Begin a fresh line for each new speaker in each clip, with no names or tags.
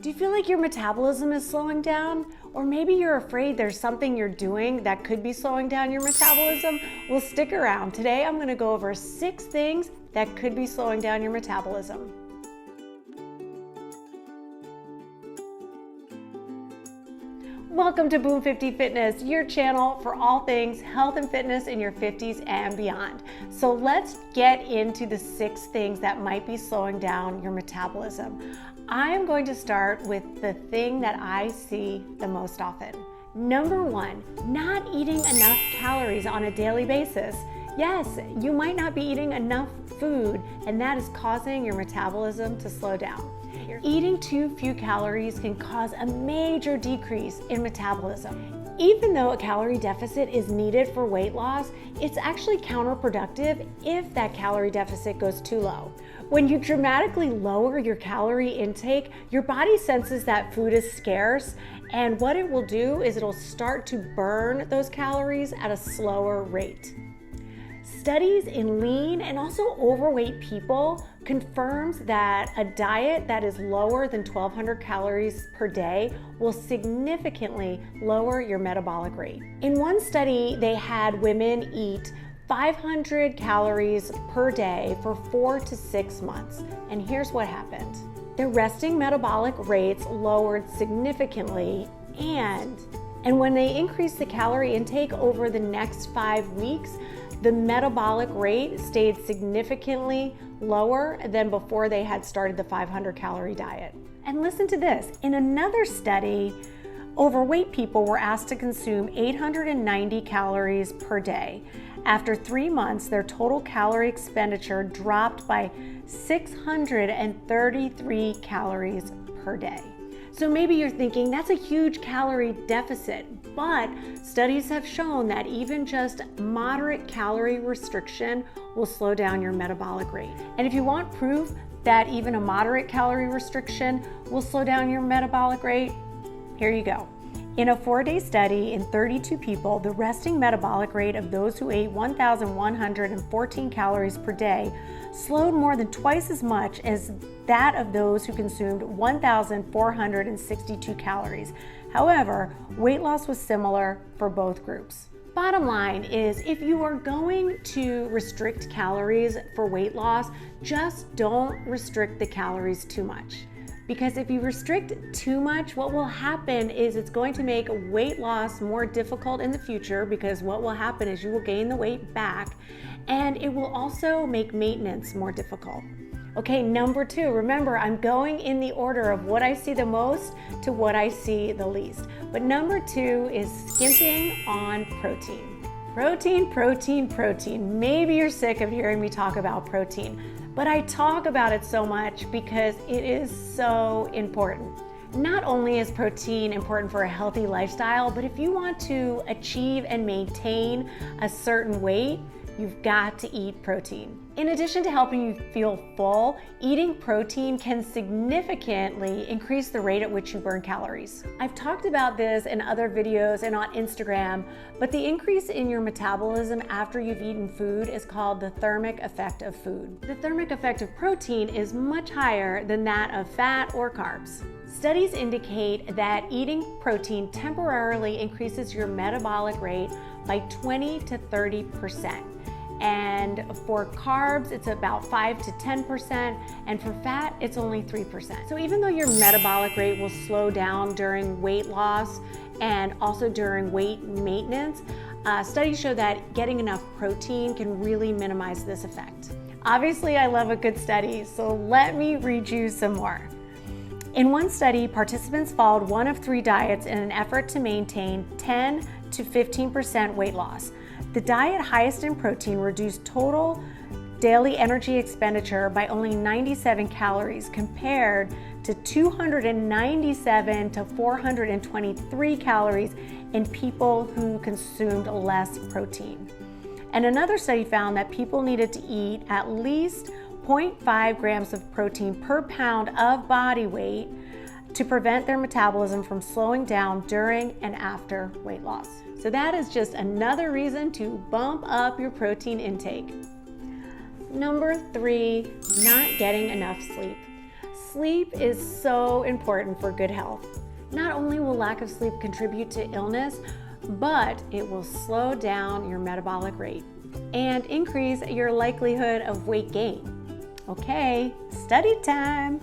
Do you feel like your metabolism is slowing down? Or maybe you're afraid there's something you're doing that could be slowing down your metabolism? Well, stick around. Today I'm going to go over 6 things that could be slowing down your metabolism. Welcome to Boom 50 Fitness, your channel for all things health and fitness in your 50s and beyond. So let's get into the 6 things that might be slowing down your metabolism. I am going to start with the thing that I see the most often. Number 1, not eating enough calories on a daily basis. Yes, you might not be eating enough food, and that is causing your metabolism to slow down. Eating too few calories can cause a major decrease in metabolism. Even though a calorie deficit is needed for weight loss, it's actually counterproductive if that calorie deficit goes too low. When you dramatically lower your calorie intake, your body senses that food is scarce, and what it will do is it'll start to burn those calories at a slower rate. Studies in lean and also overweight people confirms that a diet that is lower than 1,200 calories per day will significantly lower your metabolic rate. In one study, they had women eat 500 calories per day for 4 to 6 months. And here's what happened. Their resting metabolic rates lowered significantly, and when they increased the calorie intake over the next 5 weeks, the metabolic rate stayed significantly lower than before they had started the 500 calorie diet. And listen to this, in another study, overweight people were asked to consume 890 calories per day. After 3 months, their total calorie expenditure dropped by 633 calories per day. So maybe you're thinking that's a huge calorie deficit, but studies have shown that even just moderate calorie restriction will slow down your metabolic rate. And if you want proof that even a moderate calorie restriction will slow down your metabolic rate, here you go. In a 4-day study in 32 people, the resting metabolic rate of those who ate 1,114 calories per day slowed more than twice as much as that of those who consumed 1,462 calories. However, weight loss was similar for both groups. Bottom line is, if you are going to restrict calories for weight loss, just don't restrict the calories too much. Because if you restrict too much, what will happen is it's going to make weight loss more difficult in the future, because what will happen is you will gain the weight back, and it will also make maintenance more difficult. Okay, number 2, remember, I'm going in the order of what I see the most to what I see the least. But number 2 is skimping on protein. Protein, protein, protein. Maybe you're sick of hearing me talk about protein, but I talk about it so much because it is so important. Not only is protein important for a healthy lifestyle, but if you want to achieve and maintain a certain weight, you've got to eat protein. In addition to helping you feel full, eating protein can significantly increase the rate at which you burn calories. I've talked about this in other videos and on Instagram, but the increase in your metabolism after you've eaten food is called the thermic effect of food. The thermic effect of protein is much higher than that of fat or carbs. Studies indicate that eating protein temporarily increases your metabolic rate by 20 to 30%. And for carbs, it's about 5 to 10%, and for fat, it's only 3%. So even though your metabolic rate will slow down during weight loss and also during weight maintenance, studies show that getting enough protein can really minimize this effect. Obviously, I love a good study, so let me read you some more. In one study, participants followed one of 3 diets in an effort to maintain 10 to 15% weight loss. The diet highest in protein reduced total daily energy expenditure by only 97 calories compared to 297 to 423 calories in people who consumed less protein. And another study found that people needed to eat at least 0.5 grams of protein per pound of body weight to prevent their metabolism from slowing down during and after weight loss. So that is just another reason to bump up your protein intake. Number 3, not getting enough sleep. Sleep is so important for good health. Not only will lack of sleep contribute to illness, but it will slow down your metabolic rate and increase your likelihood of weight gain. Okay, study time.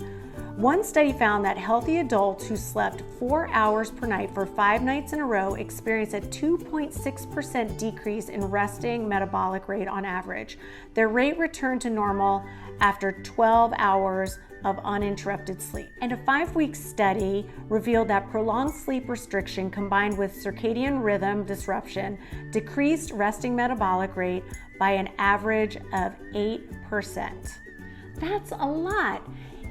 One study found that healthy adults who slept 4 hours per night for 5 nights in a row experienced a 2.6% decrease in resting metabolic rate on average. Their rate returned to normal after 12 hours of uninterrupted sleep. And a 5-week study revealed that prolonged sleep restriction combined with circadian rhythm disruption decreased resting metabolic rate by an average of 8%. That's a lot.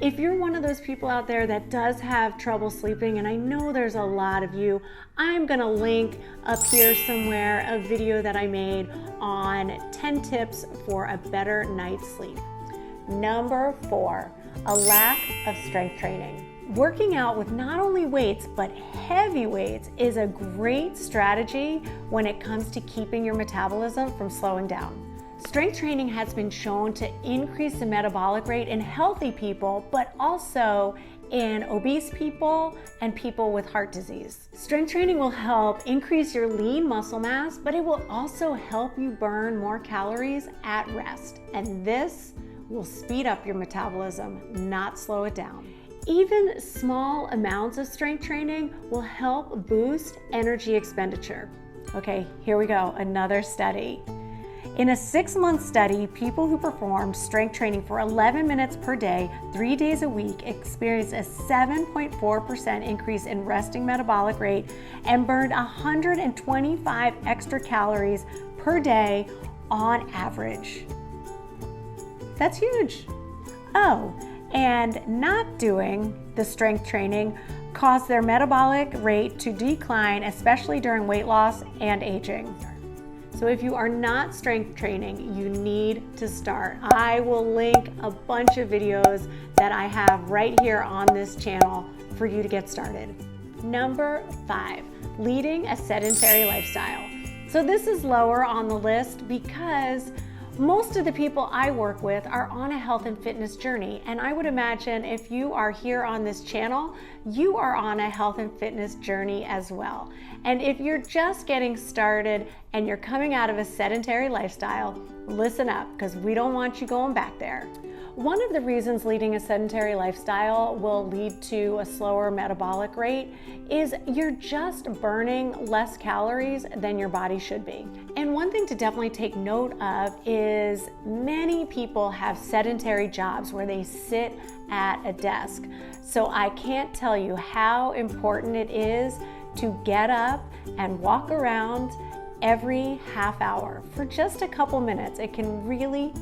If you're one of those people out there that does have trouble sleeping, and I know there's a lot of you, I'm gonna link up here somewhere a video that I made on 10 tips for a better night's sleep. Number 4, a lack of strength training. Working out with not only weights, but heavy weights is a great strategy when it comes to keeping your metabolism from slowing down. Strength training has been shown to increase the metabolic rate in healthy people, but also in obese people and people with heart disease. Strength training will help increase your lean muscle mass, but it will also help you burn more calories at rest. And this will speed up your metabolism, not slow it down. Even small amounts of strength training will help boost energy expenditure. Okay, here we go, another study. In a 6-month study, people who performed strength training for 11 minutes per day, 3 days a week, experienced a 7.4% increase in resting metabolic rate and burned 125 extra calories per day on average. That's huge. Oh, and not doing the strength training caused their metabolic rate to decline, especially during weight loss and aging. So if you are not strength training, you need to start. I will link a bunch of videos that I have right here on this channel for you to get started. Number 5, leading a sedentary lifestyle. So this is lower on the list because most of the people I work with are on a health and fitness journey, and I would imagine if you are here on this channel, you are on a health and fitness journey as well. And if you're just getting started and you're coming out of a sedentary lifestyle, listen up, because we don't want you going back there. One of the reasons leading a sedentary lifestyle will lead to a slower metabolic rate is you're just burning less calories than your body should be. And one thing to definitely take note of is many people have sedentary jobs where they sit at a desk. So I can't tell you how important it is to get up and walk around every half hour for just a couple minutes. It can really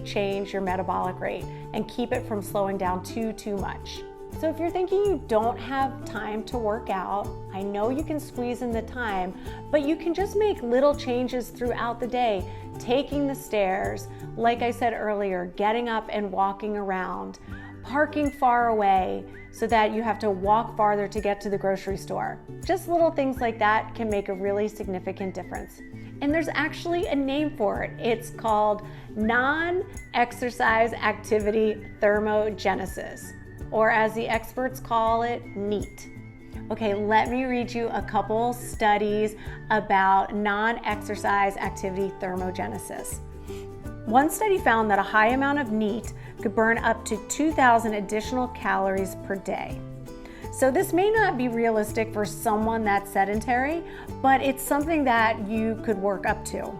change your metabolic rate and keep it from slowing down too much. So if you're thinking you don't have time to work out, I know you can squeeze in the time, but you can just make little changes throughout the day. Taking the stairs, like I said earlier, getting up and walking around, parking far away so that you have to walk farther to get to the grocery store. Just little things like that can make a really significant difference. And there's actually a name for it. It's called non-exercise activity thermogenesis, or as the experts call it, NEAT. Okay, let me read you a couple studies about non-exercise activity thermogenesis. One study found that a high amount of NEAT could burn up to 2,000 additional calories per day. So this may not be realistic for someone that's sedentary, but it's something that you could work up to.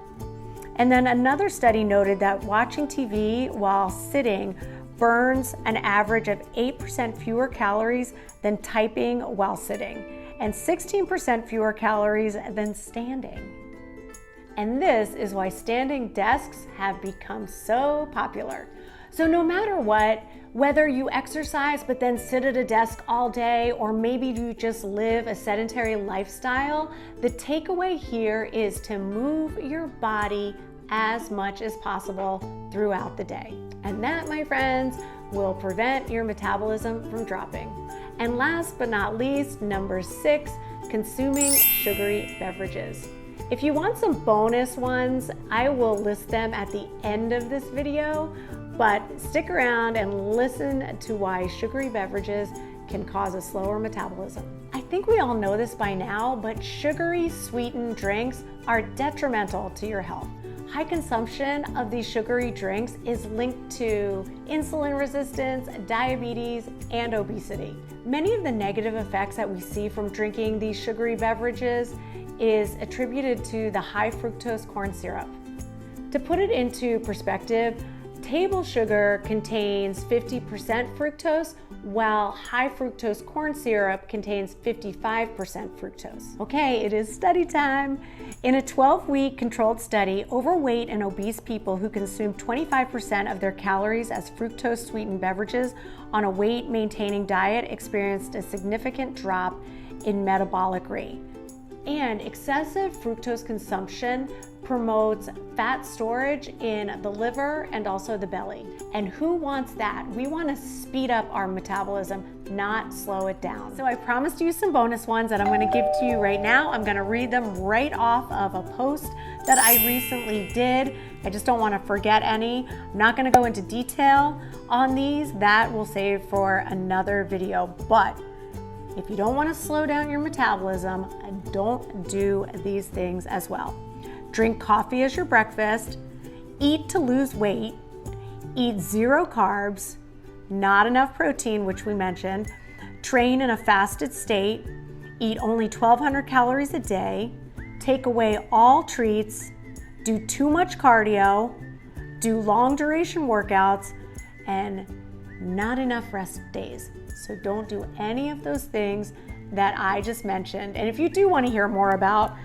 And then another study noted that watching TV while sitting burns an average of 8% fewer calories than typing while sitting, and 16% fewer calories than standing. And this is why standing desks have become so popular. So no matter what, whether you exercise but then sit at a desk all day, or maybe you just live a sedentary lifestyle, the takeaway here is to move your body as much as possible throughout the day. And that, my friends, will prevent your metabolism from dropping. And last but not least, number 6, consuming sugary beverages. If you want some bonus ones, I will list them at the end of this video, But stick around and listen to why sugary beverages can cause a slower metabolism. I think we all know this by now, but sugary sweetened drinks are detrimental to your health. High consumption of these sugary drinks is linked to insulin resistance, diabetes, and obesity. Many of the negative effects that we see from drinking these sugary beverages is attributed to the high fructose corn syrup. To put it into perspective, table sugar contains 50% fructose, while high fructose corn syrup contains 55% fructose. Okay, it is study time. In a 12-week controlled study, overweight and obese people who consumed 25% of their calories as fructose sweetened beverages on a weight-maintaining diet experienced a significant drop in metabolic rate. And excessive fructose consumption promotes fat storage in the liver and also the belly. And who wants that? We want to speed up our metabolism, not slow it down. So I promised you some bonus ones that I'm going to give to you right now. I'm going to read them right off of a post that I recently did. I just don't want to forget any. I'm not going to go into detail on these. That we'll save for another video. But if you don't want to slow down your metabolism, don't do these things as well. Drink coffee as your breakfast, eat to lose weight, eat 0 carbs, not enough protein, which we mentioned, train in a fasted state, eat only 1,200 calories a day, take away all treats, do too much cardio, do long duration workouts, and not enough rest days. So don't do any of those things that I just mentioned. And if you do want to hear more about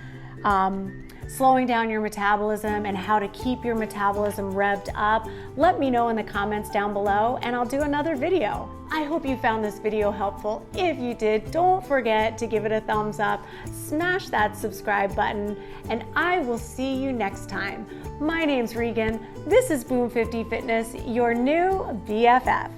slowing down your metabolism and how to keep your metabolism revved up, let me know in the comments down below and I'll do another video. I hope you found this video helpful. If you did, don't forget to give it a thumbs up, smash that subscribe button, and I will see you next time. My name's Regan. This is Boom 50 Fitness, your new BFF.